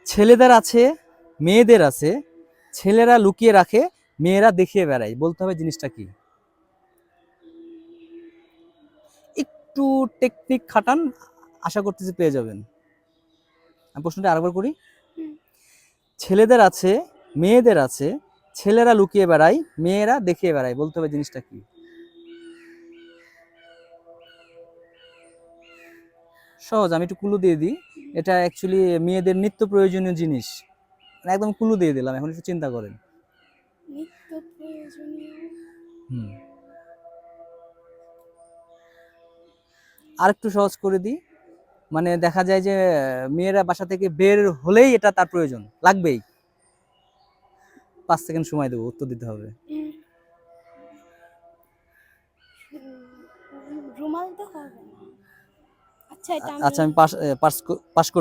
ছেলেদের আছে, মেয়েদের আছে, ছেলেরা লুকিয়ে রাখে, মেয়েরা দেখিয়ে বেড়ায়, বলতে হবে জিনিসটা কি। একটু টেকনিক খাটান, আশা করতেছি পেয়ে যাবেন। আমি প্রশ্নটা আরেকবার করি। হুম। ছেলেদের আছে, মেয়েদের আছে, ছেলেরা লুকিয়ে বেড়ায়, মেয়েরা দেখিয়ে বেড়ায়, বলতে হবে জিনিসটা কি। সহজ, আমি একটু ক্লু দিয়ে দিই। এটা অ্যাকচুয়ালি মেয়েদের নিত্য প্রয়োজনীয় জিনিস। মানে একদম ক্লু দিয়ে দিলাম, এখন একটু চিন্তা করেন। নিত্য প্রয়োজনীয়। হুম। আর একটু সহজ করে দিই। মানে দেখা যায় যে মেয়েরা বাসা থেকে বের হলেই এটা তার প্রয়োজন লাগবেই। 5 সেকেন্ড সময় দেবো, উত্তর দিতে হবে। রুমাল তো হবে না। আচ্ছা, এটা আমি আচ্ছা, আমি পাস পাস পাস